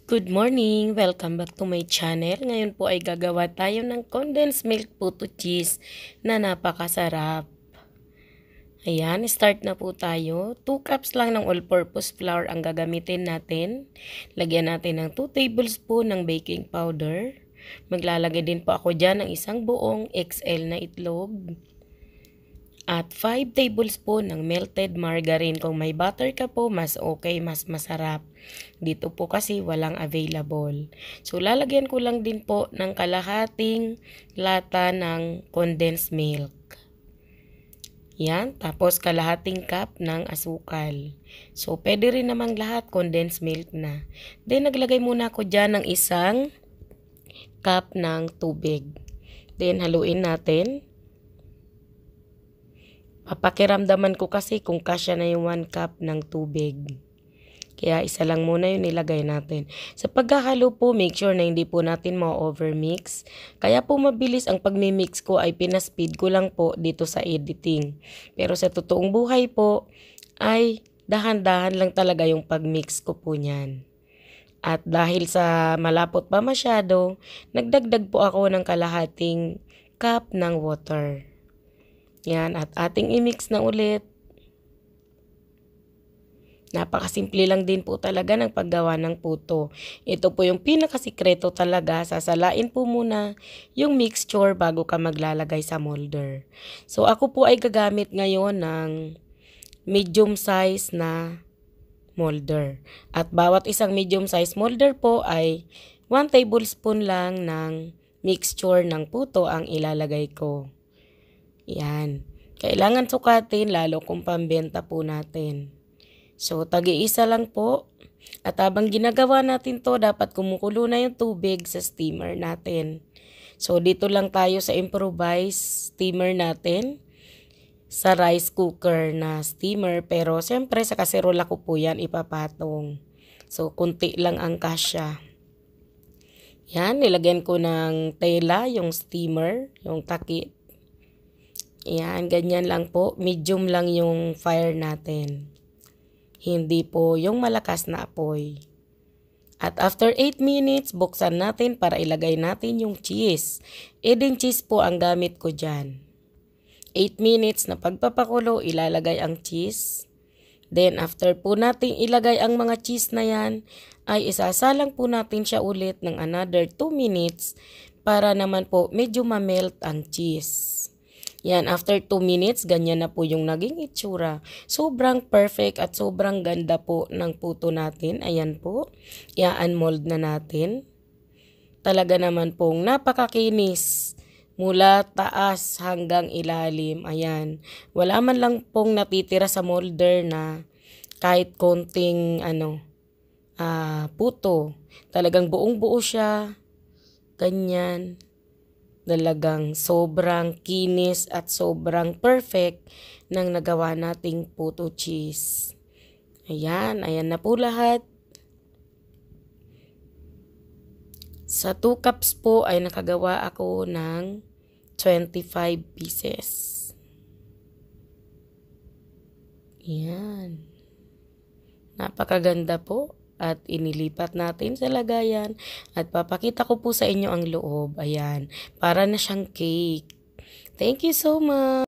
Good morning! Welcome back to my channel. Ngayon po ay gagawa tayo ng condensed milk puto cheese na napakasarap. Ayan, start na po tayo. 2 cups lang ng all-purpose flour ang gagamitin natin. Lagyan natin ng 2 tablespoon ng baking powder. Maglalagay din po ako dyan ng isang buong XL na itlog. At 5 tablespoon ng melted margarine. Kung may butter ka po, mas okay, mas masarap. Dito po kasi walang available. So, lalagyan ko lang din po ng kalahating lata ng condensed milk. Yan. Tapos, kalahating cup ng asukal. So, pwede rin namang lahat condensed milk na. Then, naglagay muna ako dyan ng isang cup ng tubig. Then, haluin natin. Papakiramdaman ko kasi kung kasya na yung 1 cup ng tubig. Kaya isa lang muna yung nilagay natin. Sa pagkahalo po, make sure na hindi po natin ma-overmix. Kaya po mabilis ang pagmimix ko ay pinaspeed ko lang po dito sa editing. Pero sa totoong buhay po ay dahan-dahan lang talaga yung pagmix ko po niyan. At dahil sa malapot pa masyado, nagdagdag po ako ng kalahating cup ng water. Yan, at ating i-mix na ulit. Napakasimple lang din po talaga ng paggawa ng puto. Ito po yung pinakasikreto talaga. Sasalain po muna yung mixture bago ka maglalagay sa molder. So ako po ay gagamit ngayon ng medium size na molder. At bawat isang medium size molder po ay 1 tablespoon lang ng mixture ng puto ang ilalagay ko. Yan. Kailangan sukatin lalo kung pambenta po natin. So, tagi-isa lang po. At habang ginagawa natin to, dapat kumukulo na yung tubig sa steamer natin. So, dito lang tayo sa improvised steamer natin. Sa rice cooker na steamer. Pero, siyempre, sa kaserola ko po yan ipapatong. So, kunti lang ang kasya. Yan, nilagyan ko ng tela, yung steamer, yung takip. Yan, ganyan lang po. Medium lang yung fire natin. Hindi po yung malakas na apoy. At after 8 minutes, buksan natin para ilagay natin yung cheese. Din cheese po ang gamit ko dyan. 8 minutes na pagpapakulo, ilalagay ang cheese. Then after po natin ilagay ang mga cheese na yan, ay isasalang po natin siya ulit ng another 2 minutes para naman po medyo ma-melt ang cheese. Yan, after 2 minutes, ganyan na po yung naging itsura. Sobrang perfect at sobrang ganda po ng puto natin. Ayan po, i-unmold na natin. Talaga naman pong napakakinis. Mula taas hanggang ilalim. Ayan, wala man lang pong natitira sa molder na kahit konting puto. Talagang buong buo siya. Ganyan. Talagang sobrang kinis at sobrang perfect ng nagawa nating puto cheese. Ayan, ayan na po lahat. Sa 2 cups po ay nakagawa ako ng 25 pieces. Ayan. Napakaganda po. At inilipat natin sa lagayan. At papakita ko po sa inyo ang loob. Ayan. Para na siyang cake. Thank you so much.